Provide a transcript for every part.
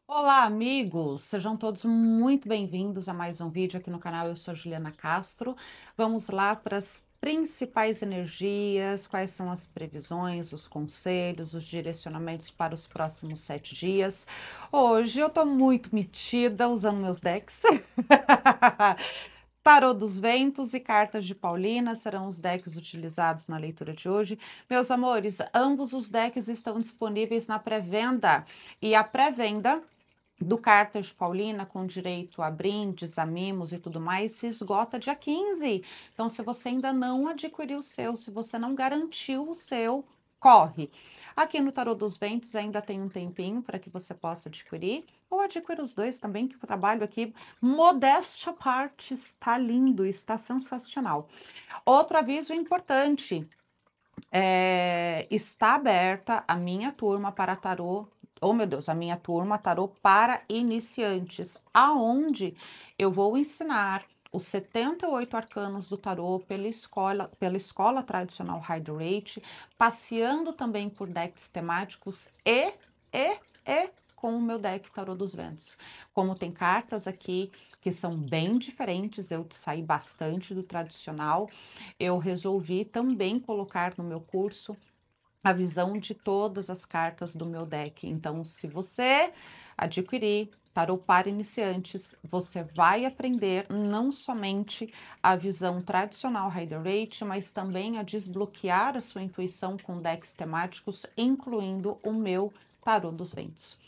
Olá, amigos! Sejam todos muito bem-vindos a mais um vídeo aqui no canal. Eu sou Juliana Castro. Vamos lá para as principais energias, quais são as previsões, os conselhos, os direcionamentos para os próximos 7 dias. Hoje eu tô muito metida usando meus decks. Tarô dos Ventos e Cartas de Paulina serão os decks utilizados na leitura de hoje. Meus amores, ambos os decks estão disponíveis na pré-venda e a pré-venda do Cartas de Paulina, com direito a brindes, a mimos e tudo mais, se esgota dia 15. Então, se você ainda não adquiriu o seu, se você não garantiu o seu, corre. Aqui no Tarô dos Ventos ainda tem um tempinho para que você possa adquirir, ou adquira os dois também, que o trabalho aqui, modéstia à parte, está lindo, está sensacional. Outro aviso importante, está aberta a minha turma para tarô. Oh, meu Deus, a minha turma tarô para iniciantes, aonde eu vou ensinar os 78 arcanos do tarô pela escola tradicional Rider-Waite, passeando também por decks temáticos e com o meu deck Tarô dos Ventos. Como tem cartas aqui que são bem diferentes, eu saí bastante do tradicional, eu resolvi também colocar no meu curso a visão de todas as cartas do meu deck. Então, se você adquirir Tarô para iniciantes, você vai aprender não somente a visão tradicional Rider-Waite, mas também a desbloquear a sua intuição com decks temáticos, incluindo o meu Tarô dos Ventos.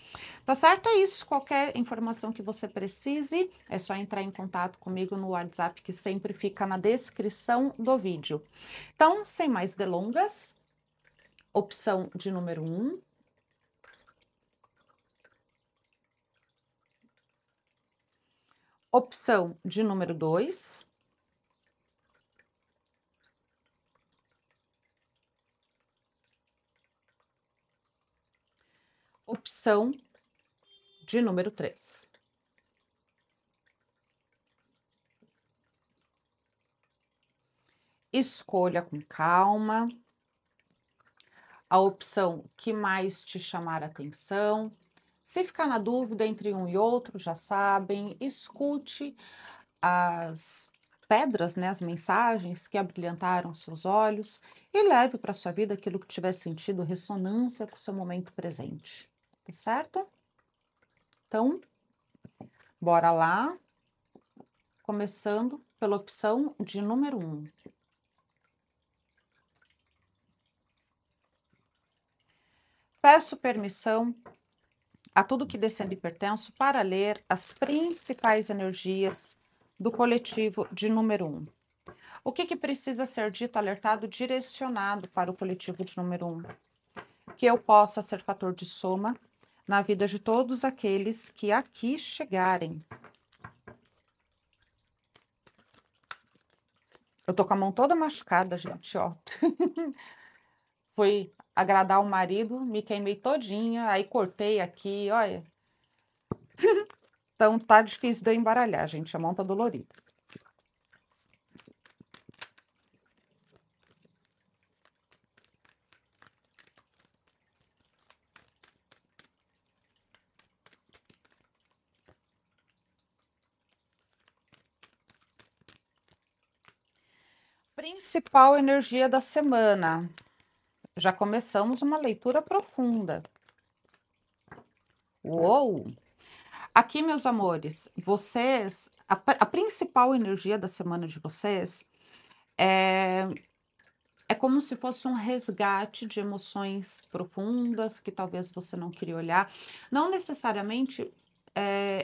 Tá certo? É isso. Qualquer informação que você precise, é só entrar em contato comigo no WhatsApp, que sempre fica na descrição do vídeo. Então, sem mais delongas, opção de número 1. Opção de número 2. Opção de número 3. Escolha com calma a opção que mais te chamar a atenção. Se ficar na dúvida entre um e outro, já sabem, escute as pedras, né, as mensagens que abrilhantaram seus olhos e leve para sua vida aquilo que tiver sentido ressonância com o seu momento presente, tá certo? Então, bora lá, começando pela opção de número 1. Peço permissão a tudo que descende e pertenço para ler as principais energias do coletivo de número 1. O que precisa ser dito, alertado, direcionado para o coletivo de número 1? Que eu possa ser fator de soma na vida de todos aqueles que aqui chegarem. Eu tô com a mão toda machucada, gente, ó. Fui agradar o marido, me queimei todinha, aí cortei aqui, olha. Então tá difícil de eu embaralhar, gente, a mão tá dolorida. Principal energia da semana. Já começamos uma leitura profunda. Uou! Aqui, meus amores, vocês, a principal energia da semana de vocês é como se fosse um resgate de emoções profundas que talvez você não queria olhar. Não necessariamente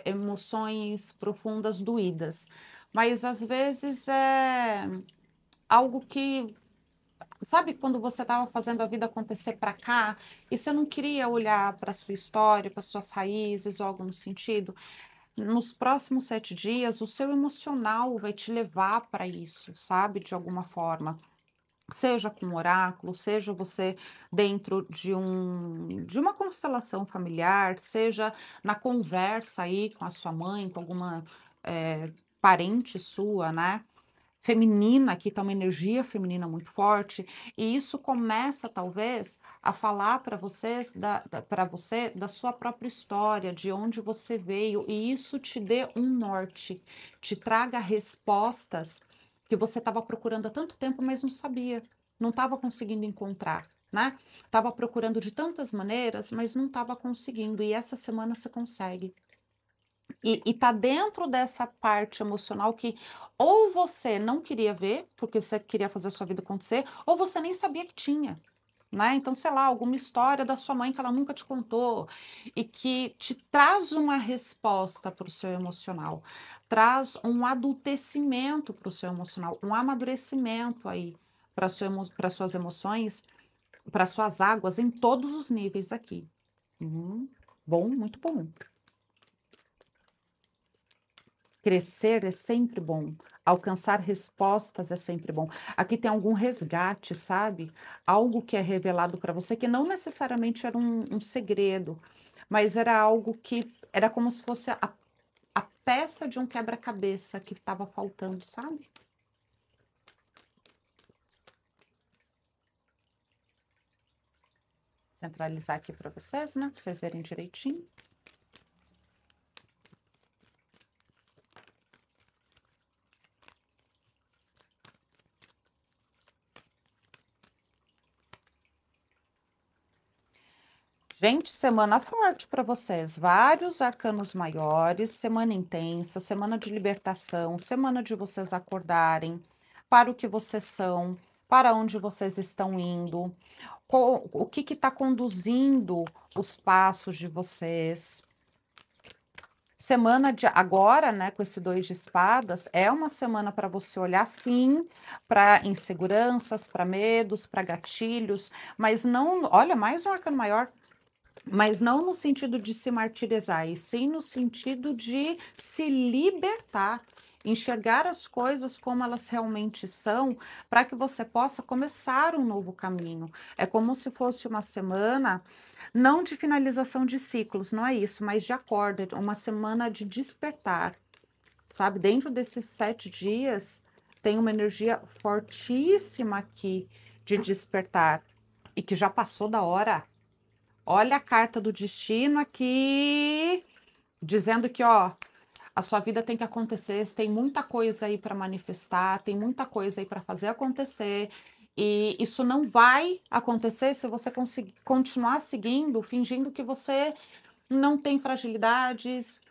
emoções profundas doídas, mas às vezes é algo que, sabe, quando você estava fazendo a vida acontecer para cá e você não queria olhar para sua história, para suas raízes ou algo no sentido? Nos próximos 7 dias, o seu emocional vai te levar para isso, sabe? De alguma forma. Seja com um oráculo, seja você dentro de uma constelação familiar, seja na conversa aí com a sua mãe, com alguma parente sua, né? feminina, aqui tá uma energia feminina muito forte, e isso começa talvez a falar para vocês para você da sua própria história, de onde você veio, e isso te dê um norte, te traga respostas que você estava procurando há tanto tempo, mas não sabia, não estava conseguindo encontrar, né? Estava procurando de tantas maneiras, mas não estava conseguindo, e essa semana você consegue. E tá dentro dessa parte emocional que ou você não queria ver, porque você queria fazer a sua vida acontecer, ou você nem sabia que tinha, né? Então, sei lá, alguma história da sua mãe que ela nunca te contou e que te traz uma resposta para o seu emocional, traz um adultecimento para o seu emocional, um amadurecimento aí para suas emoções, para suas águas em todos os níveis aqui. Bom, muito bom. Crescer é sempre bom, alcançar respostas é sempre bom. Aqui tem algum resgate, sabe? Algo que é revelado para você que não necessariamente era um segredo, mas era algo que era como se fosse a peça de um quebra-cabeça que estava faltando, sabe? Centralizar aqui para vocês, né? Para vocês verem direitinho. Gente, semana forte para vocês. Vários arcanos maiores, semana intensa, semana de libertação, semana de vocês acordarem para o que vocês são, para onde vocês estão indo, o que está conduzindo os passos de vocês. Semana de agora, né, com esse 2 de espadas, é uma semana para você olhar sim para inseguranças, para medos, para gatilhos, mas não, olha, mais um arcano maior, mas não no sentido de se martirizar, e sim no sentido de se libertar, enxergar as coisas como elas realmente são, para que você possa começar um novo caminho. É como se fosse uma semana, não de finalização de ciclos, não é isso, mas de acordo, uma semana de despertar, sabe? Dentro desses 7 dias, tem uma energia fortíssima aqui de despertar, e que já passou da hora. Olha a carta do destino aqui, dizendo que, ó, a sua vida tem que acontecer, tem muita coisa aí para manifestar, tem muita coisa aí para fazer acontecer, e isso não vai acontecer se você conseguir continuar seguindo, fingindo que você não tem fragilidades,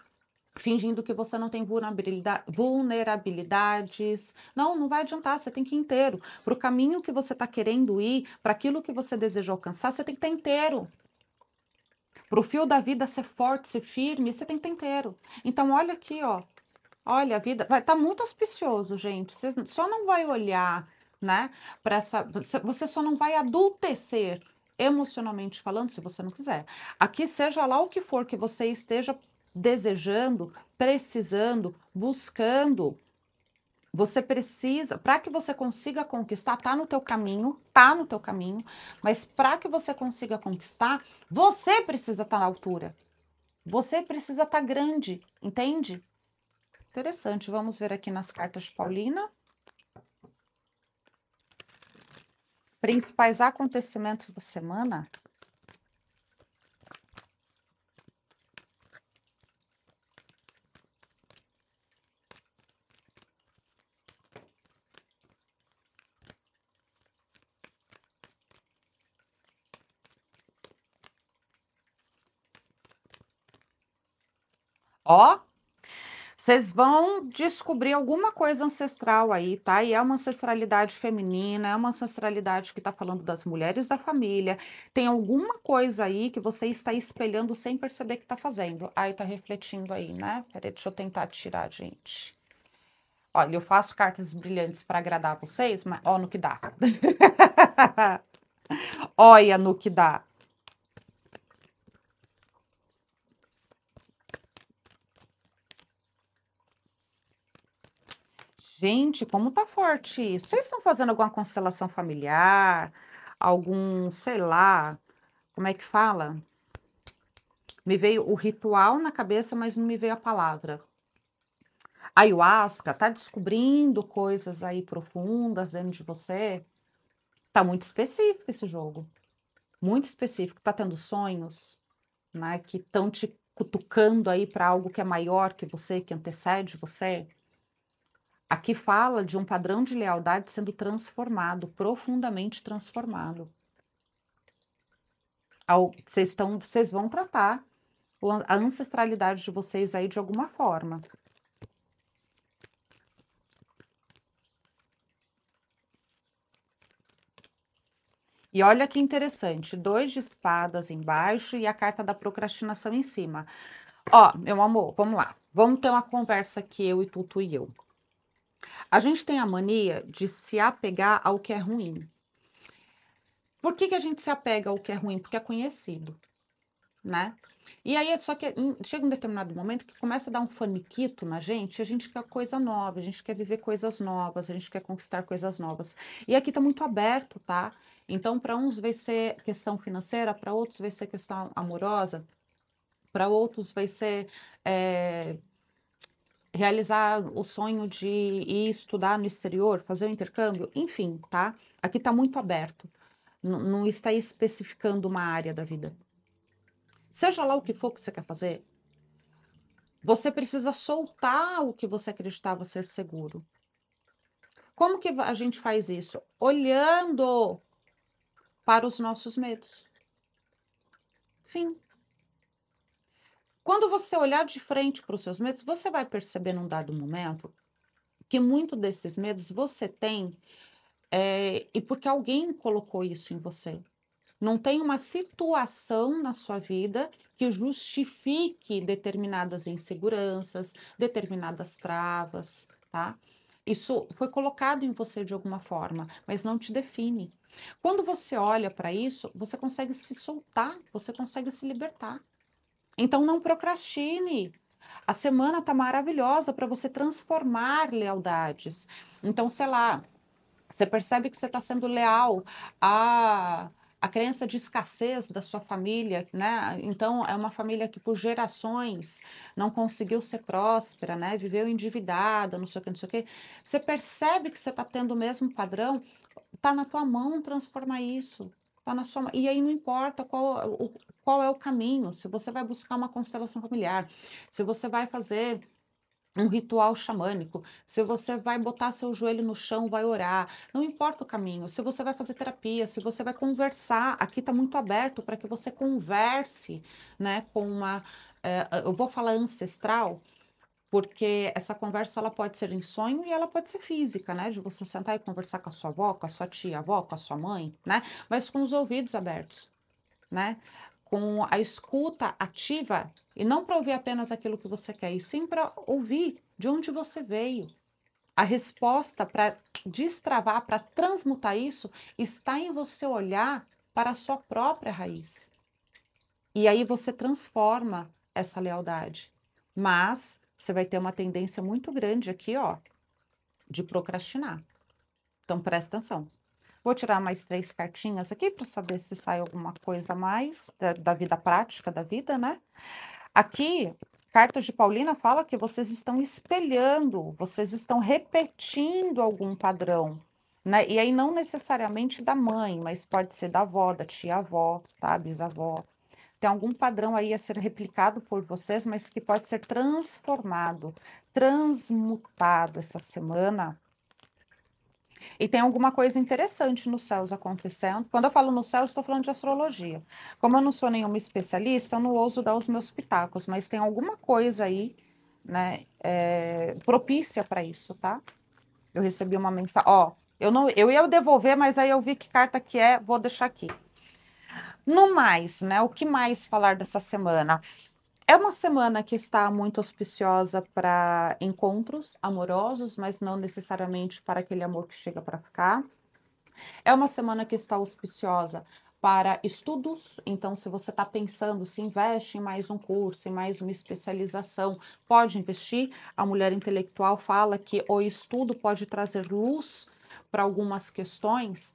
fingindo que você não tem vulnerabilidades. Não, não vai adiantar, você tem que ir inteiro. Para o caminho que você está querendo ir, para aquilo que você deseja alcançar, você tem que estar inteiro. Para o fio da vida ser forte, ser firme, você tem que estar inteiro. Então, olha aqui, ó. Olha, a vida vai estar muito auspicioso, gente. Você só não vai olhar, né, para essa. Você só não vai adultecer emocionalmente falando, se você não quiser. Aqui, seja lá o que for que você esteja desejando, precisando, buscando, você precisa, para que você consiga conquistar, tá no teu caminho, mas para que você consiga conquistar, você precisa estar na altura. Você precisa estar grande, entende? Interessante. Vamos ver aqui nas cartas de Paulina. Principais acontecimentos da semana. Ó, vocês vão descobrir alguma coisa ancestral aí, tá? E é uma ancestralidade feminina, é uma ancestralidade que tá falando das mulheres da família. Tem alguma coisa aí que você está espelhando sem perceber que tá fazendo. Aí tá refletindo aí, né? Peraí, deixa eu tentar tirar, gente. Olha, eu faço cartas brilhantes para agradar vocês, mas ó no que dá. Olha no que dá. Gente, como tá forte isso. Vocês estão fazendo alguma constelação familiar? Algum, sei lá, como é que fala? Me veio o ritual na cabeça, mas não me veio a palavra. A ayahuasca tá descobrindo coisas aí profundas dentro de você. Tá muito específico esse jogo, muito específico. Tá tendo sonhos, né, que estão te cutucando aí para algo que é maior que você, que antecede você. Aqui fala de um padrão de lealdade sendo transformado, profundamente transformado. Vocês vão tratar a ancestralidade de vocês aí de alguma forma. E olha que interessante, 2 de espadas embaixo e a carta da procrastinação em cima. Ó, meu amor, vamos lá. Vamos ter uma conversa aqui, eu e Tutu e eu. A gente tem a mania de se apegar ao que é ruim. Por que que a gente se apega ao que é ruim? Porque é conhecido, né? E aí, só que chega um determinado momento que começa a dar um faniquito na gente, a gente quer coisa nova, a gente quer viver coisas novas, a gente quer conquistar coisas novas. E aqui tá muito aberto, tá? Então, para uns vai ser questão financeira, para outros vai ser questão amorosa, para outros vai ser realizar o sonho de ir estudar no exterior, fazer o intercâmbio, enfim, tá? Aqui tá muito aberto. Não está especificando uma área da vida. Seja lá o que for que você quer fazer, você precisa soltar o que você acreditava ser seguro. Como que a gente faz isso? Olhando para os nossos medos. Fim. Quando você olhar de frente para os seus medos, você vai perceber num dado momento que muito desses medos você tem, e porque alguém colocou isso em você. Não tem uma situação na sua vida que justifique determinadas inseguranças, determinadas travas, tá? Isso foi colocado em você de alguma forma, mas não te define. Quando você olha para isso, você consegue se soltar, você consegue se libertar. Então não procrastine. A semana tá maravilhosa para você transformar lealdades. Então, sei lá, você percebe que você está sendo leal à crença de escassez da sua família, né? Então, é uma família que por gerações não conseguiu ser próspera, né? Viveu endividada, não sei o que, não sei o que. Você percebe que você está tendo o mesmo padrão, está na tua mão transformar isso. Tá na sua mão. E aí não importa qual é o caminho, se você vai buscar uma constelação familiar, se você vai fazer um ritual xamânico, se você vai botar seu joelho no chão, vai orar, não importa o caminho, se você vai fazer terapia, se você vai conversar, aqui está muito aberto para que você converse, né, com eu vou falar ancestral, porque essa conversa ela pode ser em sonho e ela pode ser física, né, de você sentar e conversar com a sua avó, com a sua tia-avó, com a sua mãe, né, mas com os ouvidos abertos, né? Com a escuta ativa e não para ouvir apenas aquilo que você quer, e sim para ouvir de onde você veio. A resposta para destravar, para transmutar isso, está em você olhar para a sua própria raiz. E aí você transforma essa lealdade. Mas você vai ter uma tendência muito grande aqui, ó, de procrastinar. Então presta atenção. Vou tirar mais 3 cartinhas aqui para saber se sai alguma coisa a mais da vida prática da vida, né? Aqui, Cartas de Paulina fala que vocês estão espelhando, vocês estão repetindo algum padrão, né? E aí não necessariamente da mãe, mas pode ser da avó, da tia-avó, tá? Bisavó. Tem algum padrão aí a ser replicado por vocês, mas que pode ser transformado, transmutado essa semana. E tem alguma coisa interessante nos céus acontecendo. Quando eu falo no céu, eu estou falando de astrologia. Como eu não sou nenhuma especialista, eu não ouso dar os meus pitacos, mas tem alguma coisa aí, né, propícia para isso, tá? Eu recebi uma mensagem. Ó, eu ia devolver, mas aí eu vi que carta que é, vou deixar aqui. No mais, né? O que mais falar dessa semana? É uma semana que está muito auspiciosa para encontros amorosos, mas não necessariamente para aquele amor que chega para ficar. É uma semana que está auspiciosa para estudos, então, se você está pensando, se investe em mais um curso, em mais uma especialização, pode investir. A mulher intelectual fala que o estudo pode trazer luz para algumas questões,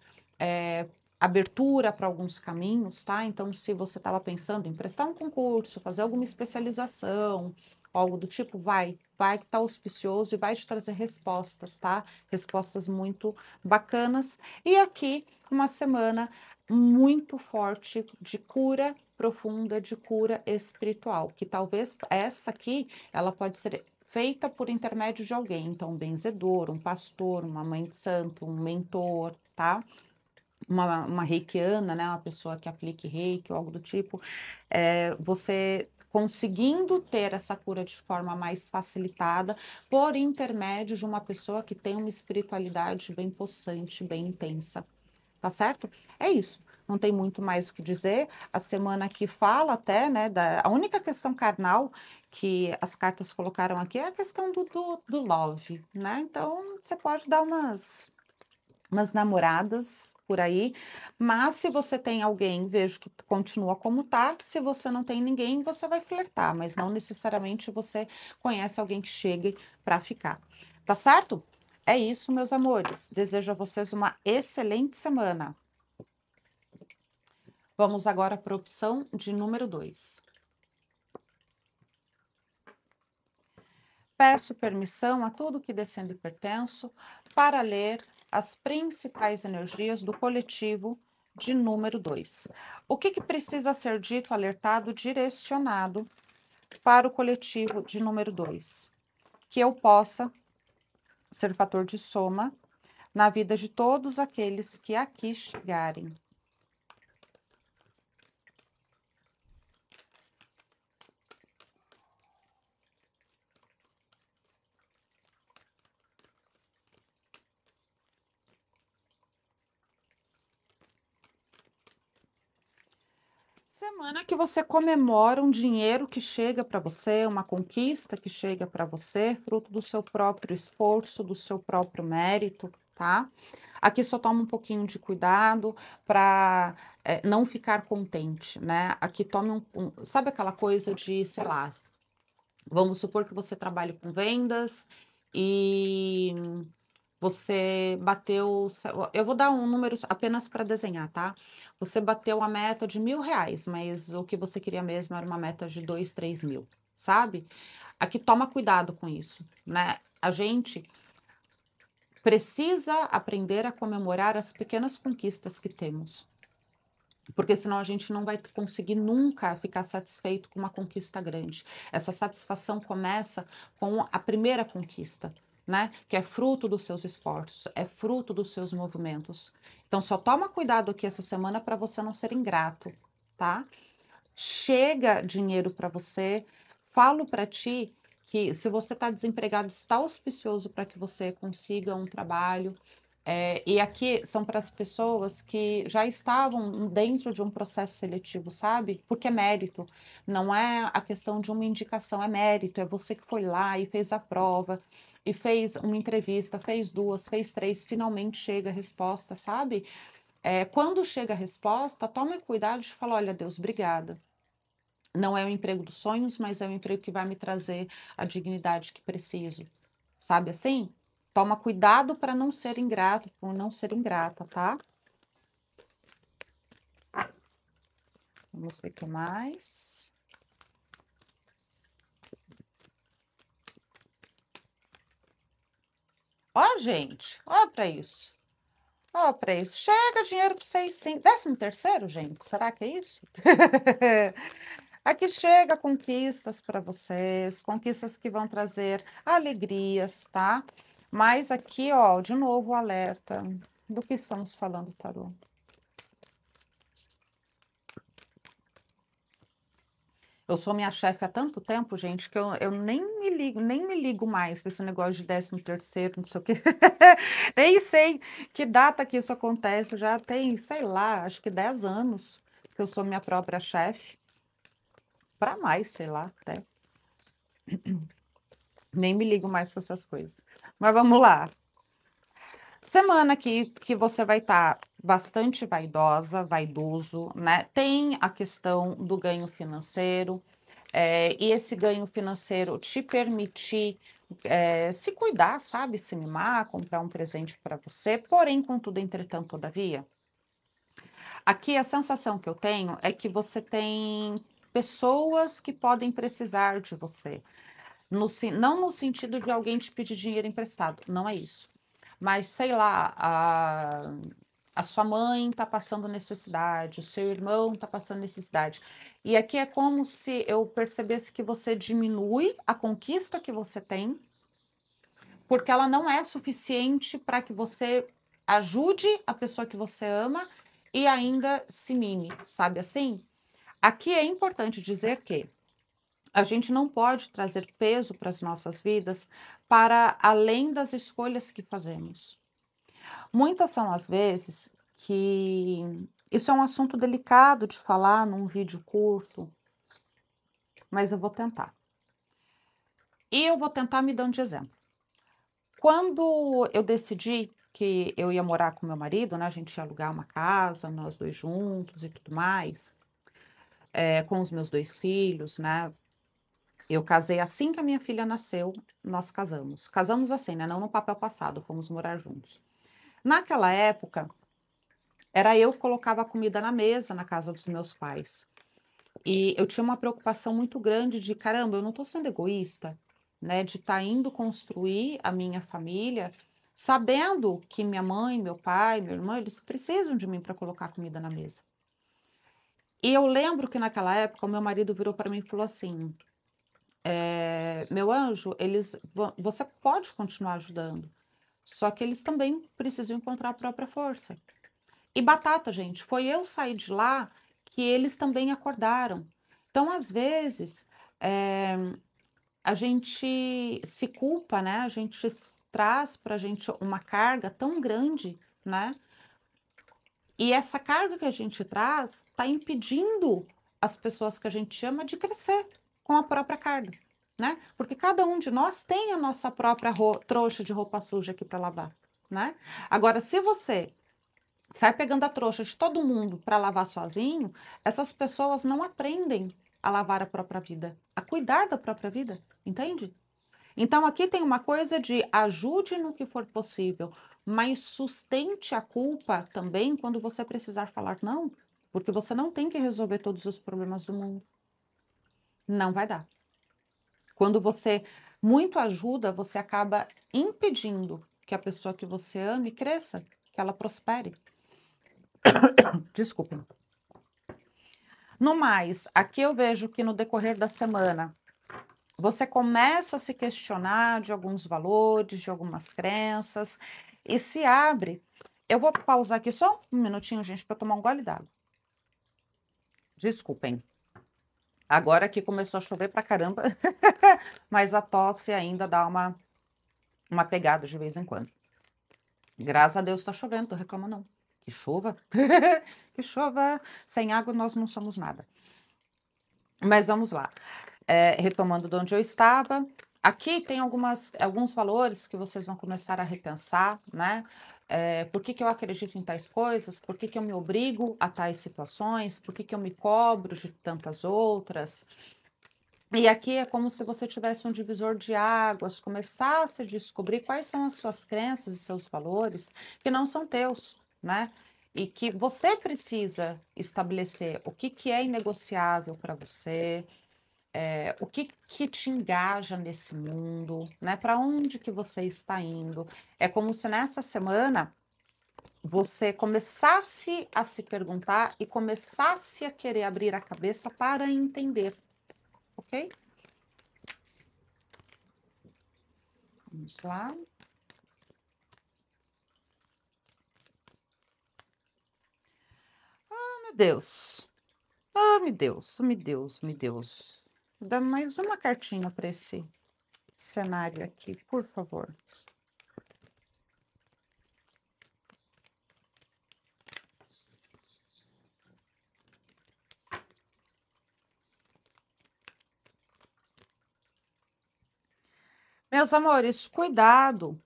abertura para alguns caminhos, tá? Então, se você estava pensando em prestar um concurso, fazer alguma especialização, algo do tipo, vai que tá auspicioso e vai te trazer respostas, tá? Respostas muito bacanas. E aqui, uma semana muito forte de cura profunda, de cura espiritual, que talvez essa aqui, ela pode ser feita por intermédio de alguém, então um benzedor, um pastor, uma mãe de santo, um mentor, tá? Uma reikiana, né, uma pessoa que aplique reiki ou algo do tipo, você conseguindo ter essa cura de forma mais facilitada, por intermédio de uma pessoa que tem uma espiritualidade bem possante, bem intensa. Tá certo? É isso. Não tem muito mais o que dizer. A semana aqui fala até, né, a única questão carnal que as cartas colocaram aqui é a questão do love, né? Então, você pode dar umas namoradas por aí, mas se você tem alguém, vejo que continua como tá. Se você não tem ninguém, você vai flertar, mas não necessariamente você conhece alguém que chegue para ficar. Tá certo? É isso, meus amores. Desejo a vocês uma excelente semana. Vamos agora para a opção de número 2. Peço permissão a tudo que descende e pertenço para ler as principais energias do coletivo de número 2. O que precisa ser dito, alertado, direcionado para o coletivo de número 2? Que eu possa ser fator de soma na vida de todos aqueles que aqui chegarem. Semana que você comemora um dinheiro que chega para você, uma conquista que chega para você, fruto do seu próprio esforço, do seu próprio mérito, tá? Aqui só toma um pouquinho de cuidado para não ficar contente, né? Aqui tome sabe aquela coisa de, sei lá, vamos supor que você trabalhe com vendas e você bateu, eu vou dar um número apenas para desenhar, tá? Você bateu a meta de R$ 1.000, mas o que você queria mesmo era uma meta de 2, 3 mil, sabe? Aqui toma cuidado com isso, né? A gente precisa aprender a comemorar as pequenas conquistas que temos, porque senão a gente não vai conseguir nunca ficar satisfeito com uma conquista grande. Essa satisfação começa com a primeira conquista, né? Que é fruto dos seus esforços, é fruto dos seus movimentos. Então, só toma cuidado aqui essa semana para você não ser ingrato, tá? Chega dinheiro para você. Falo para ti que se você está desempregado, está auspicioso para que você consiga um trabalho. E aqui são para as pessoas que já estavam dentro de um processo seletivo, sabe? Porque é mérito, não é a questão de uma indicação, é mérito, é você que foi lá e fez a prova, e fez uma entrevista, fez duas, fez três, finalmente chega a resposta, sabe? Quando chega a resposta, tome cuidado de falar: olha, Deus, obrigada. Não é o emprego dos sonhos, mas é o emprego que vai me trazer a dignidade que preciso. Sabe assim? Toma cuidado para não ser ingrato, por não ser ingrata, tá? Vamos ver o que mais. Ó, gente, ó para isso. Ó para isso. Chega dinheiro para vocês sim. 13º, gente, será que é isso? Aqui chega conquistas para vocês, conquistas que vão trazer alegrias, tá? Mas aqui, ó, de novo o alerta. Do que estamos falando, tarô? Eu sou minha chefe há tanto tempo, gente, que eu nem me ligo mais com esse negócio de 13º, não sei o quê. Nem sei que data que isso acontece. Já tem, sei lá, acho que 10 anos que eu sou minha própria chefe. Para mais, sei lá, até. Nem me ligo mais com essas coisas. Mas vamos lá. Semana que você vai estar bastante vaidosa, vaidoso, né? Tem a questão do ganho financeiro, e esse ganho financeiro te permitir se cuidar, sabe? Se mimar, comprar um presente para você, porém, contudo, entretanto, todavia. Aqui a sensação que eu tenho é que você tem pessoas que podem precisar de você. Não no sentido de alguém te pedir dinheiro emprestado, não é isso. Mas, sei lá, a sua mãe está passando necessidade, o seu irmão está passando necessidade. E aqui é como se eu percebesse que você diminui a conquista que você tem, porque ela não é suficiente para que você ajude a pessoa que você ama e ainda se mime, sabe assim? Aqui é importante dizer que a gente não pode trazer peso para as nossas vidas para além das escolhas que fazemos. Muitas são as vezes que isso é um assunto delicado de falar num vídeo curto, mas eu vou tentar. E eu vou tentar me dando de exemplo. Quando eu decidi que eu ia morar com meu marido, né, a gente ia alugar uma casa, nós dois juntos e tudo mais, com os meus 2 filhos, né. Eu casei assim que a minha filha nasceu, nós casamos. Casamos assim, né, não no papel passado, fomos morar juntos. Naquela época, era eu que colocava a comida na mesa na casa dos meus pais. E eu tinha uma preocupação muito grande de: "Caramba, eu não estou sendo egoísta, né, de estar indo construir a minha família, sabendo que minha mãe, meu pai, meu irmão, eles precisam de mim para colocar comida na mesa". E eu lembro que naquela época o meu marido virou para mim e falou assim: "Meu anjo, você pode continuar ajudando, só que eles também precisam encontrar a própria força". E batata, gente, foi eu sair de lá que eles também acordaram. Então, às vezes, eh, a gente se culpa, né, a gente traz para a gente uma carga tão grande, né, e essa carga que a gente traz está impedindo as pessoas que a gente ama de crescer com a própria carga, né, porque cada um de nós tem a nossa própria trouxa de roupa suja aqui para lavar, né. Agora, se você sai pegando a trouxa de todo mundo para lavar sozinho, essas pessoas não aprendem a lavar a própria vida, a cuidar da própria vida, entende? Então aqui tem uma coisa de ajude no que for possível, mas sustente a culpa também quando você precisar falar não, porque você não tem que resolver todos os problemas do mundo. Não vai dar. Quando você muito ajuda, você acaba impedindo que a pessoa que você ame cresça, que ela prospere. Desculpa. No mais, aqui eu vejo que no decorrer da semana, você começa a se questionar de alguns valores, de algumas crenças e se abre. Eu vou pausar aqui só um minutinho, gente, para tomar um gole d'água. Desculpem. Agora que começou a chover pra caramba, mas a tosse ainda dá uma pegada de vez em quando. Graças a Deus tá chovendo, tô reclamando não. Que chuva. Que chuva. Sem água nós não somos nada. Mas vamos lá. Retomando de onde eu estava, aqui tem alguns valores que vocês vão começar a repensar, né? Por que que eu acredito em tais coisas? Por que que eu me obrigo a tais situações? Por que que eu me cobro de tantas outras? E aqui é como se você tivesse um divisor de águas, começasse a descobrir quais são as suas crenças e seus valores que não são teus, né? E que você precisa estabelecer o que que é inegociável para você, o que que te engaja nesse mundo, né? Para onde que você está indo? É como se nessa semana você começasse a se perguntar e começasse a querer abrir a cabeça para entender, ok? Vamos lá. Meu Deus. Ah, meu Deus, meu Deus, meu Deus. Dá mais uma cartinha para esse cenário aqui, por favor. Meus amores, cuidado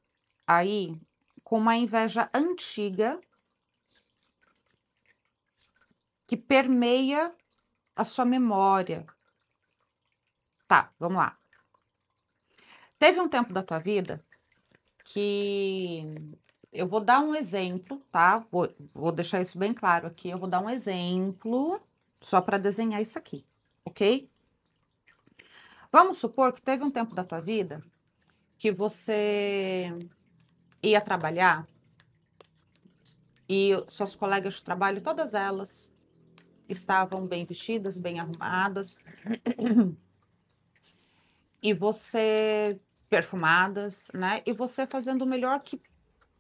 aí com uma inveja antiga que permeia a sua memória. Tá, vamos lá. Teve um tempo da tua vida que eu vou dar um exemplo, tá? Vou deixar isso bem claro aqui. Eu vou dar um exemplo só para desenhar isso aqui, ok? Vamos supor que teve um tempo da tua vida que você ia trabalhar e suas colegas de trabalho, todas elas estavam bem vestidas, bem arrumadas, e você perfumadas, né? E você fazendo o melhor que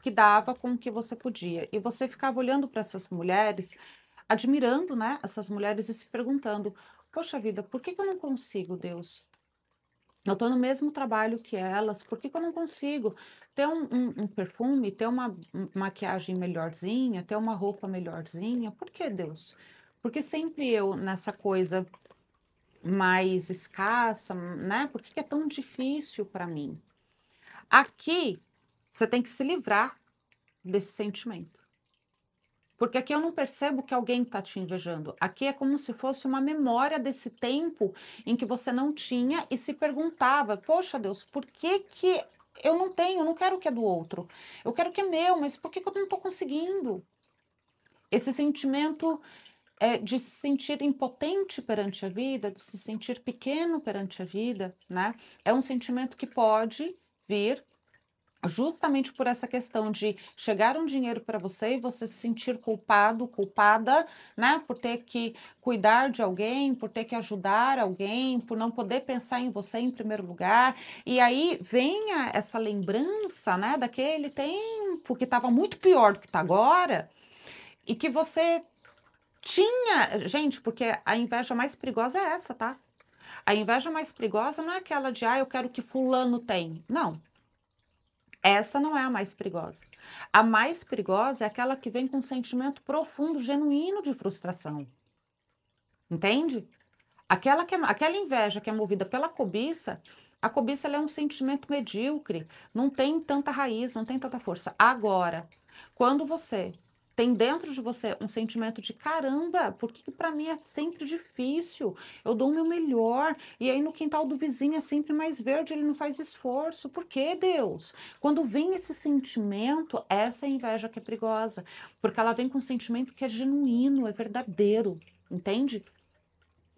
dava com o que você podia. E você ficava olhando para essas mulheres, admirando, né, essas mulheres e se perguntando: poxa vida, por que que eu não consigo, Deus? Eu estou no mesmo trabalho que elas, por que que eu não consigo ter um perfume, ter uma maquiagem melhorzinha, ter uma roupa melhorzinha? Por que, Deus? Porque sempre eu nessa coisa mais escassa, né? Por que que é tão difícil para mim? Aqui você tem que se livrar desse sentimento. Porque aqui eu não percebo que alguém está te invejando. Aqui é como se fosse uma memória desse tempo em que você não tinha e se perguntava: poxa, Deus, por que que eu não tenho? Eu não quero o que é do outro. Eu quero o que é meu, mas por que que eu não estou conseguindo? Esse sentimento de se sentir impotente perante a vida, de se sentir pequeno perante a vida, né? É um sentimento que pode vir justamente por essa questão de chegar um dinheiro para você e você se sentir culpado, culpada, né, por ter que cuidar de alguém, por ter que ajudar alguém, por não poder pensar em você em primeiro lugar. E aí venha essa lembrança, né, daquele tempo que estava muito pior do que está agora e que você tinha, gente, porque a inveja mais perigosa é essa, tá? A inveja mais perigosa não é aquela de, ah, eu quero que fulano tem. Não. Essa não é a mais perigosa. A mais perigosa é aquela que vem com um sentimento profundo, genuíno de frustração. Entende? Aquela inveja que é movida pela cobiça, a cobiça ela é um sentimento medíocre, não tem tanta raiz, não tem tanta força. Agora, quando você tem dentro de você um sentimento de caramba, por que para mim é sempre difícil? Eu dou o meu melhor, e aí no quintal do vizinho é sempre mais verde, ele não faz esforço. Por que, Deus? Quando vem esse sentimento, essa é a inveja que é perigosa, porque ela vem com um sentimento que é genuíno, é verdadeiro, entende?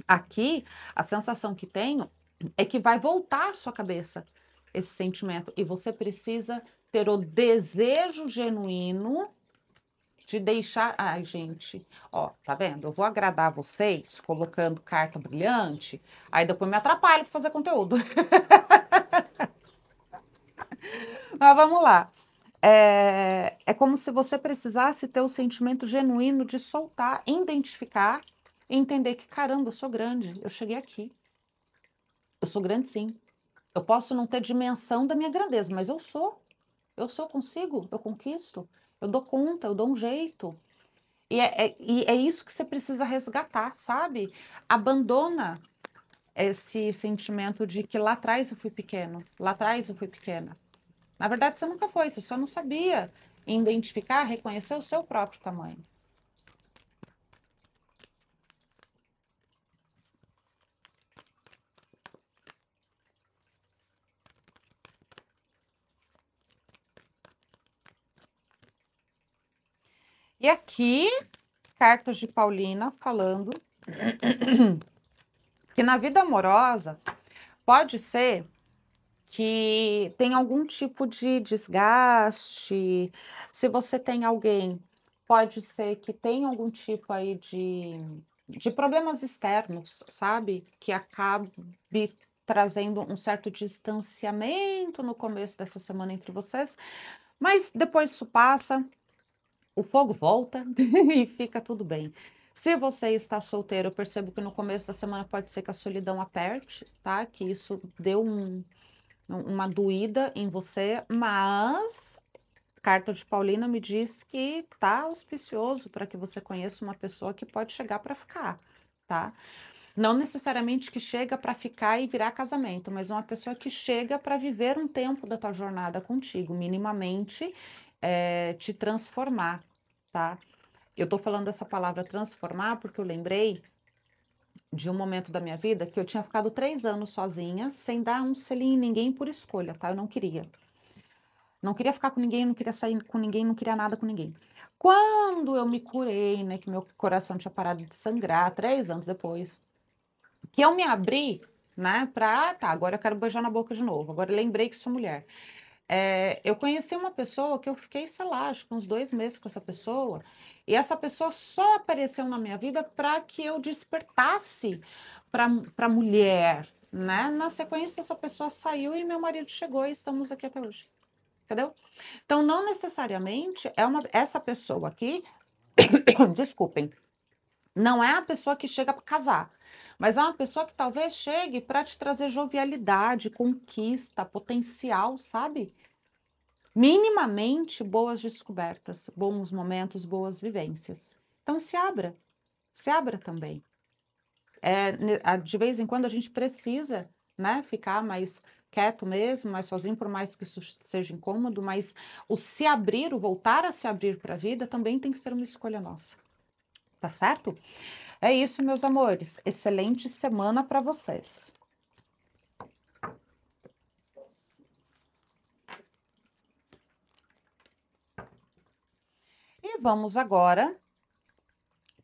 Aqui, a sensação que tenho é que vai voltar à sua cabeça esse sentimento e você precisa ter o desejo genuíno de deixar. Ai, gente, ó, tá vendo? Eu vou agradar vocês colocando carta brilhante, aí depois me atrapalho para fazer conteúdo. Mas vamos lá. É como se você precisasse ter o sentimento genuíno de soltar, identificar e entender que, caramba, eu sou grande, eu cheguei aqui. Eu sou grande, sim. Eu posso não ter dimensão da minha grandeza, mas eu sou. Eu sou, consigo, eu conquisto. Eu dou conta, eu dou um jeito. E é isso que você precisa resgatar, sabe? Abandona esse sentimento de que lá atrás eu fui pequeno, lá atrás eu fui pequena. Na verdade, você nunca foi, você só não sabia identificar, reconhecer o seu próprio tamanho. E aqui, cartas de Paulina falando que na vida amorosa pode ser que tem algum tipo de desgaste. Se você tem alguém, pode ser que tenha algum tipo aí de problemas externos, sabe? Que acabe trazendo um certo distanciamento no começo dessa semana entre vocês, mas depois isso passa, o fogo volta e fica tudo bem. Se você está solteiro, eu percebo que no começo da semana pode ser que a solidão aperte, tá? Que isso deu uma doída em você, mas carta de Paulina me diz que tá auspicioso para que você conheça uma pessoa que pode chegar para ficar, tá? Não necessariamente que chega para ficar e virar casamento, mas uma pessoa que chega para viver um tempo da tua jornada contigo, minimamente te transformar, tá? Eu tô falando essa palavra transformar porque eu lembrei de um momento da minha vida que eu tinha ficado 3 anos sozinha, sem dar um selinho em ninguém por escolha, tá? Eu não queria. Não queria ficar com ninguém, não queria sair com ninguém, não queria nada com ninguém. Quando eu me curei, né, que meu coração tinha parado de sangrar, 3 anos depois, que eu me abri, né? Tá, agora eu quero beijar na boca de novo. Agora eu lembrei que sou mulher. Eu conheci uma pessoa que eu fiquei, sei lá, acho que uns 2 meses com essa pessoa, e essa pessoa só apareceu na minha vida para que eu despertasse para mulher, né? Na sequência, essa pessoa saiu e meu marido chegou e estamos aqui até hoje. Entendeu? Então, não necessariamente essa pessoa aqui, desculpem, não é a pessoa que chega para casar, mas é uma pessoa que talvez chegue para te trazer jovialidade, conquista, potencial, sabe? Minimamente boas descobertas, bons momentos, boas vivências. Então se abra também. De vez em quando a gente precisa, né, ficar mais quieto mesmo, mais sozinho, por mais que isso seja incômodo, mas o se abrir, o voltar a se abrir para a vida também tem que ser uma escolha nossa. Tá certo? É isso, meus amores. Excelente semana para vocês. E vamos agora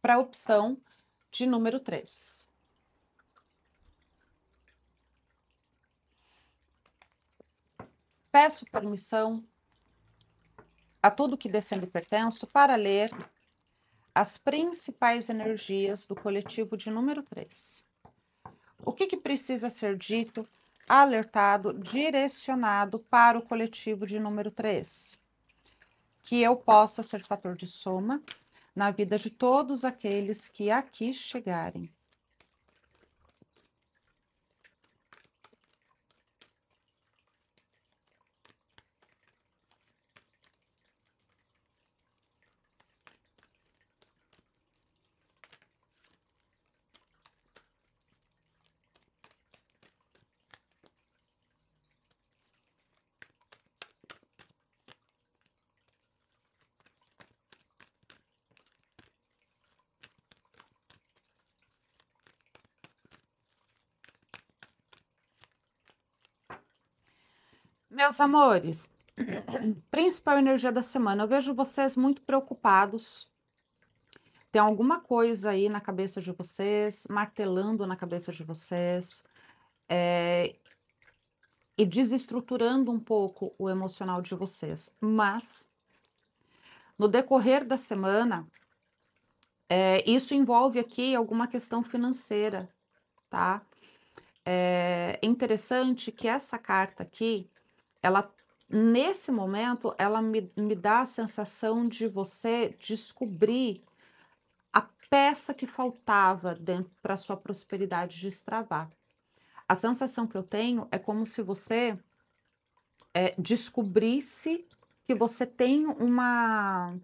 para a opção de número 3. Peço permissão a tudo que descendo pertenço para ler as principais energias do coletivo de número 3. O que precisa ser dito, alertado, direcionado para o coletivo de número 3? Que eu possa ser fator de soma na vida de todos aqueles que aqui chegarem. Meus amores, principal energia da semana, eu vejo vocês muito preocupados. Tem alguma coisa aí na cabeça de vocês, martelando na cabeça de vocês, e desestruturando um pouco o emocional de vocês. Mas, no decorrer da semana, isso envolve aqui alguma questão financeira, tá? É interessante que essa carta aqui, ela, nesse momento, ela me dá a sensação de você descobrir a peça que faltava dentro para sua prosperidade destravar. A sensação que eu tenho é como se você descobrisse que você tem uma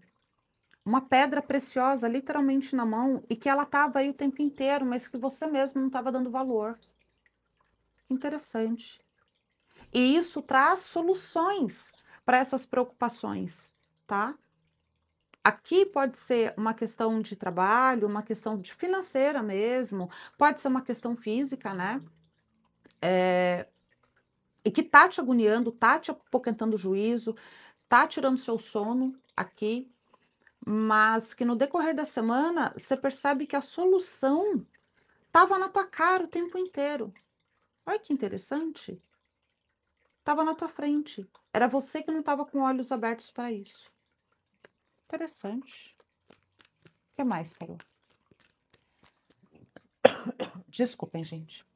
pedra preciosa literalmente na mão e que ela estava aí o tempo inteiro, mas que você mesmo não estava dando valor. Interessante. E isso traz soluções para essas preocupações, tá? Aqui pode ser uma questão de trabalho, uma questão de financeira mesmo, pode ser uma questão física, né? E que tá te agoniando, tá te apoquentando o juízo, tá tirando seu sono aqui, mas que no decorrer da semana você percebe que a solução estava na tua cara o tempo inteiro. Olha que interessante. Estava na tua frente. Era você que não estava com olhos abertos para isso. Interessante. O que mais, Tarô? Desculpem, gente.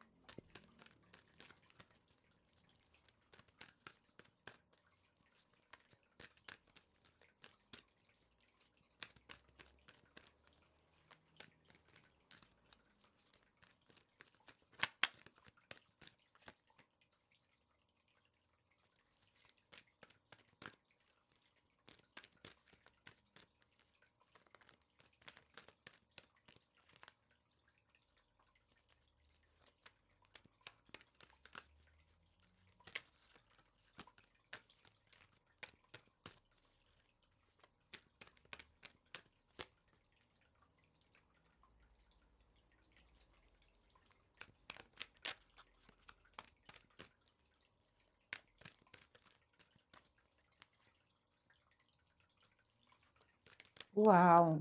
Uau!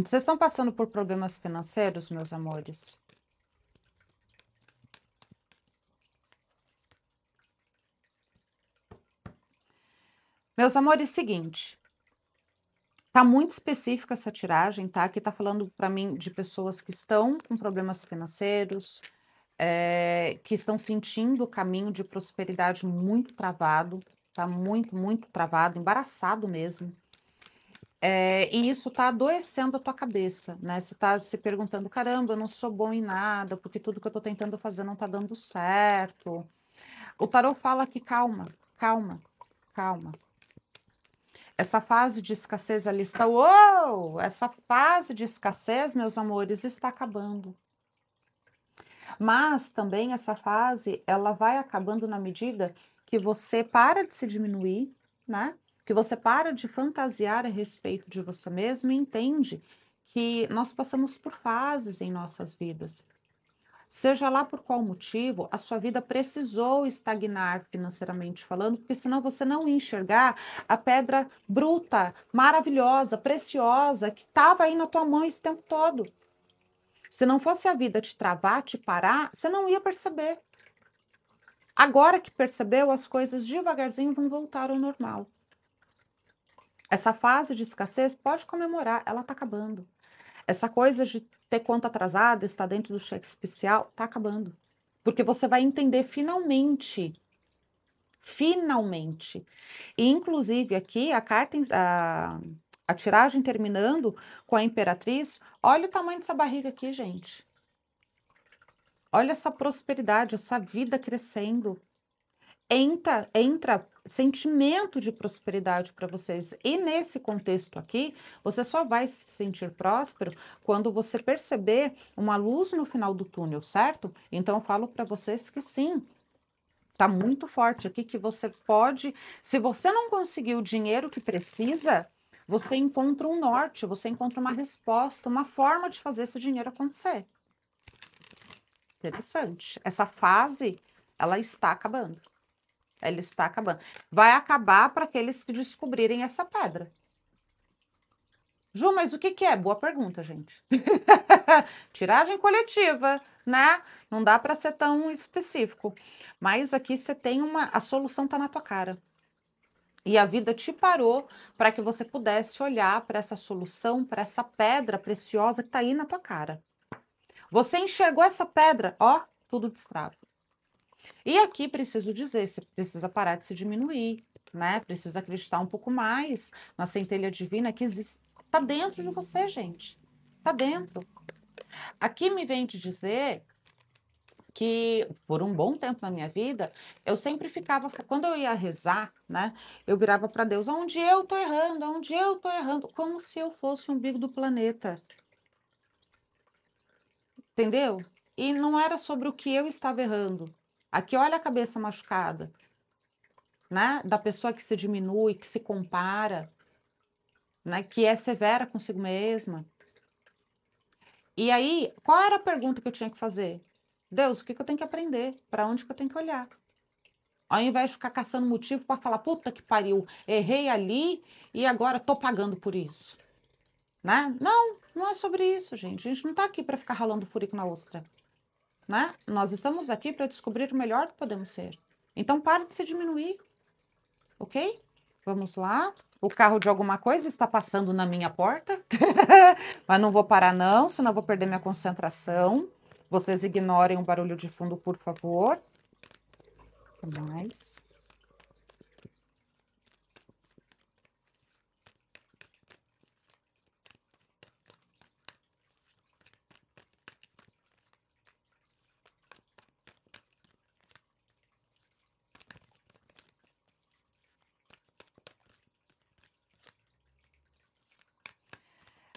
Vocês estão passando por problemas financeiros, meus amores? Meus amores, seguinte, tá muito específica essa tiragem, tá? Que tá falando para mim de pessoas que estão com problemas financeiros, que estão sentindo o caminho de prosperidade muito travado, tá muito, muito travado, embaraçado mesmo. E isso tá adoecendo a tua cabeça, né? Você tá se perguntando: "Caramba, eu não sou bom em nada, porque tudo que eu tô tentando fazer não tá dando certo". O tarô fala que calma, calma, calma. Essa fase de escassez ali está uou! Essa fase de escassez, meus amores, está acabando. Mas também essa fase, ela vai acabando na medida que você para de se diminuir, né? Que você para de fantasiar a respeito de você mesmo e entende que nós passamos por fases em nossas vidas. Seja lá por qual motivo, a sua vida precisou estagnar financeiramente falando, porque senão você não ia enxergar a pedra bruta, maravilhosa, preciosa, que estava aí na tua mão esse tempo todo. Se não fosse a vida te travar, te parar, você não ia perceber. Agora que percebeu, as coisas devagarzinho vão voltar ao normal. Essa fase de escassez pode comemorar, ela está acabando. Essa coisa de ter conta atrasada, estar dentro do cheque especial, está acabando. Porque você vai entender finalmente, finalmente. E inclusive aqui a carta, a tiragem terminando com a Imperatriz, olha o tamanho dessa barriga aqui, gente. Olha essa prosperidade, essa vida crescendo. Entra sentimento de prosperidade para vocês. E nesse contexto aqui, você só vai se sentir próspero quando você perceber uma luz no final do túnel, certo? Então eu falo para vocês que sim, tá muito forte aqui que você pode, se você não conseguir o dinheiro que precisa, você encontra um norte, você encontra uma resposta, uma forma de fazer esse dinheiro acontecer. Interessante. Essa fase, ela está acabando. Ela está acabando. Vai acabar para aqueles que descobrirem essa pedra. Ju, mas o que que é? Boa pergunta, gente. Tiragem coletiva, né? Não dá para ser tão específico. Mas aqui você tem a solução está na tua cara. E a vida te parou para que você pudesse olhar para essa solução, para essa pedra preciosa que está aí na tua cara. Você enxergou essa pedra, ó, tudo destrava. E aqui preciso dizer, você precisa parar de se diminuir, né? Precisa acreditar um pouco mais na centelha divina que existe. Tá dentro de você, gente. Tá dentro. Aqui me vem de dizer que por um bom tempo na minha vida, eu sempre ficava, quando eu ia rezar, né? Eu virava para Deus, onde eu tô errando, onde eu tô errando, como se eu fosse o umbigo do planeta. Entendeu? E não era sobre o que eu estava errando. Aqui, olha a cabeça machucada. Né, da pessoa que se diminui, que se compara, né, que é severa consigo mesma. E aí, qual era a pergunta que eu tinha que fazer? Deus, o que que eu tenho que aprender? Para onde que eu tenho que olhar? Ao invés de ficar caçando motivo para falar, puta que pariu, errei ali e agora tô pagando por isso. Né? Não, não é sobre isso, gente. A gente não está aqui para ficar ralando furico na ostra. Né? Nós estamos aqui para descobrir o melhor que podemos ser. Então, para de se diminuir, ok? Vamos lá. O carro de alguma coisa está passando na minha porta, mas não vou parar não, senão eu vou perder minha concentração. Vocês ignorem o barulho de fundo, por favor. O que mais?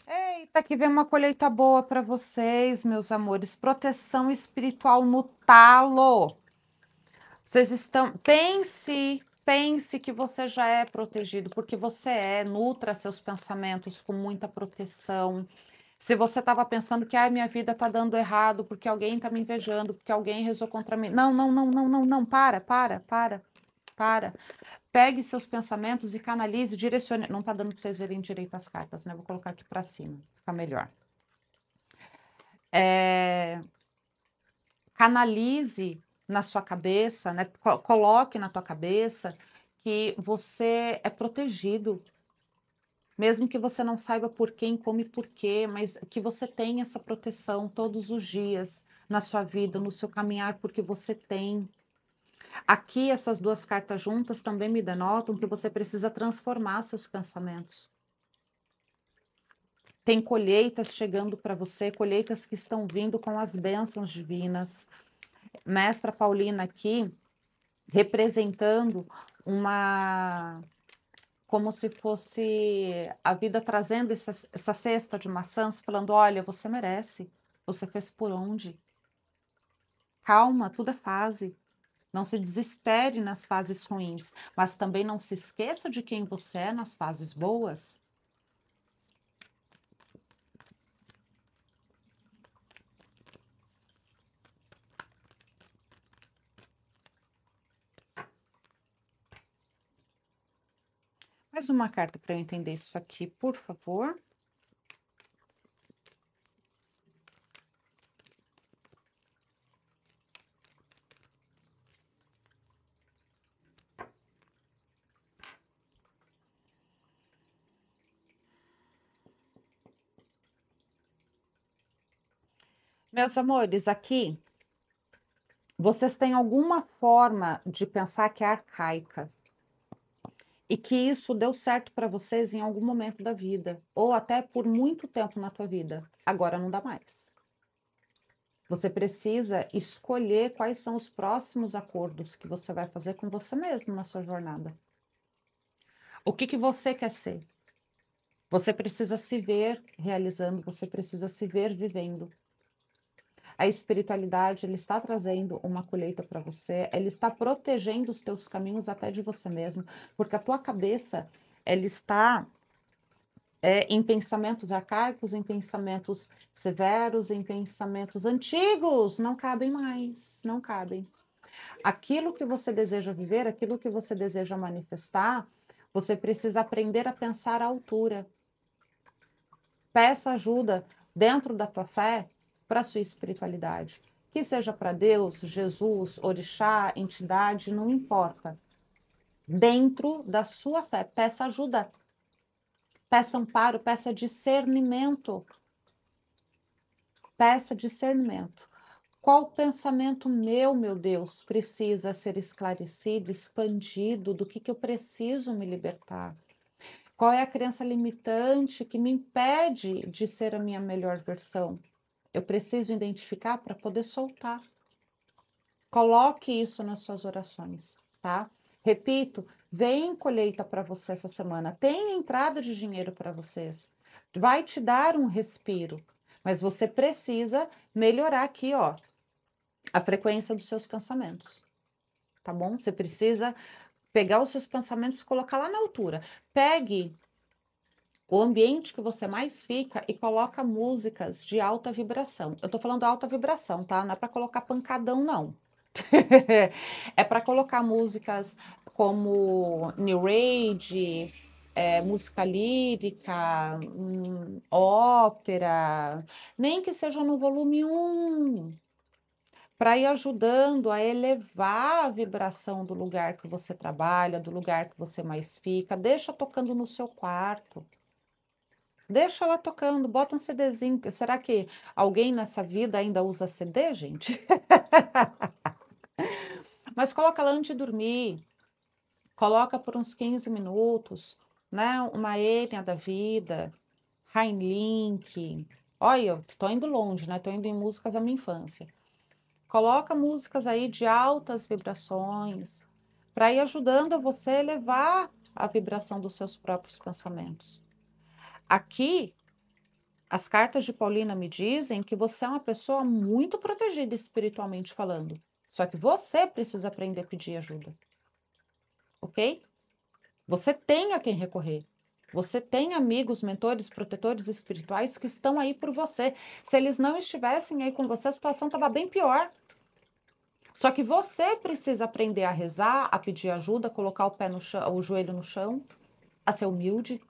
Eita, que vem uma colheita boa para vocês, meus amores. Proteção espiritual no talo. Vocês estão. Pense que você já é protegido, porque você é. Nutra seus pensamentos com muita proteção. Se você estava pensando que a minha vida está dando errado, porque alguém está me invejando, porque alguém rezou contra mim. Não, não, não, não, não, não. Para. Pegue seus pensamentos e canalize, direcione. Não está dando para vocês verem direito as cartas, né? Vou colocar aqui para cima, fica melhor. Canalize na sua cabeça, né? Coloque na tua cabeça que você é protegido, mesmo que você não saiba por quem, como e por quê, mas que você tem essa proteção todos os dias na sua vida, no seu caminhar, porque você tem. Aqui, essas duas cartas juntas também me denotam que você precisa transformar seus pensamentos. Tem colheitas chegando para você, colheitas que estão vindo com as bênçãos divinas. Mestra Paulina aqui, representando uma, como se fosse a vida trazendo essa cesta de maçãs, falando: olha, você merece, você fez por onde? Calma, tudo é fase. Não se desespere nas fases ruins, mas também não se esqueça de quem você é nas fases boas. Mais uma carta para eu entender isso aqui, por favor. Meus amores, aqui, vocês têm alguma forma de pensar que é arcaica e que isso deu certo para vocês em algum momento da vida, ou até por muito tempo na tua vida. Agora não dá mais. Você precisa escolher quais são os próximos acordos que você vai fazer com você mesmo na sua jornada. O que você quer ser? Você precisa se ver realizando, você precisa se ver vivendo. A espiritualidade, ele está trazendo uma colheita para você, ele está protegendo os teus caminhos até de você mesmo, porque a tua cabeça, ela está em pensamentos arcaicos, em pensamentos severos, em pensamentos antigos, não cabem mais, não cabem. Aquilo que você deseja viver, aquilo que você deseja manifestar, você precisa aprender a pensar à altura. Peça ajuda dentro da tua fé para a sua espiritualidade. Que seja para Deus, Jesus, orixá, entidade, não importa. Dentro da sua fé, peça ajuda. Peça amparo, peça discernimento. Peça discernimento. Qual pensamento meu Deus, precisa ser esclarecido, expandido? Do que eu preciso me libertar? Qual é a crença limitante que me impede de ser a minha melhor versão? Eu preciso identificar para poder soltar. Coloque isso nas suas orações, tá? Repito, vem colheita para você essa semana. Tem entrada de dinheiro para vocês. Vai te dar um respiro. Mas você precisa melhorar aqui, ó, a frequência dos seus pensamentos. Tá bom? Você precisa pegar os seus pensamentos e colocar lá na altura. Pegue o ambiente que você mais fica e coloca músicas de alta vibração. Eu tô falando alta vibração, tá? Não é para colocar pancadão, não. É para colocar músicas como New Age, música lírica, ópera, nem que seja no volume 1, para ir ajudando a elevar a vibração do lugar que você trabalha, do lugar que você mais fica. Deixa tocando no seu quarto. Deixa ela tocando, bota um CDzinho. Será que alguém nessa vida ainda usa CD, gente? Mas coloca ela antes de dormir. Coloca por uns 15 minutos, né? Uma Enya da vida, Heinlink. Olha, eu tô indo longe, né? Tô indo em músicas da minha infância. Coloca músicas aí de altas vibrações, para ir ajudando você a elevar a vibração dos seus próprios pensamentos. Aqui, as cartas de Paulina me dizem que você é uma pessoa muito protegida espiritualmente falando. Só que você precisa aprender a pedir ajuda. Ok? Você tem a quem recorrer. Você tem amigos, mentores, protetores espirituais que estão aí por você. Se eles não estivessem aí com você, a situação estava bem pior. Só que você precisa aprender a rezar, a pedir ajuda, colocar o pé no chão, o joelho no chão, a ser humilde.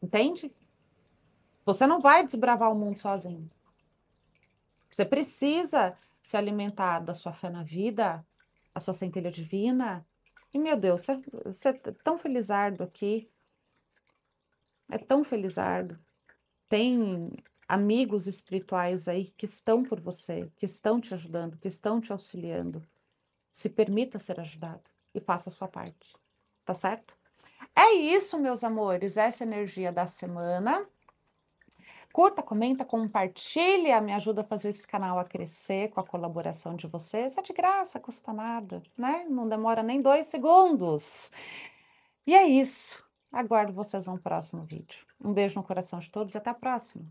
Entende? Você não vai desbravar o mundo sozinho. Você precisa se alimentar da sua fé na vida, a sua centelha divina, E meu Deus, você é tão felizardo aqui, é tão felizardo. Tem amigos espirituais aí que estão por você, que estão te ajudando, que estão te auxiliando. Se permita ser ajudado e faça a sua parte, tá certo? É isso, meus amores, essa energia da semana. Curta, comenta, compartilha, me ajuda a fazer esse canal a crescer com a colaboração de vocês. É de graça, custa nada, né? Não demora nem 2 segundos. E é isso. Aguardo vocês no próximo vídeo. Um beijo no coração de todos e até a próxima.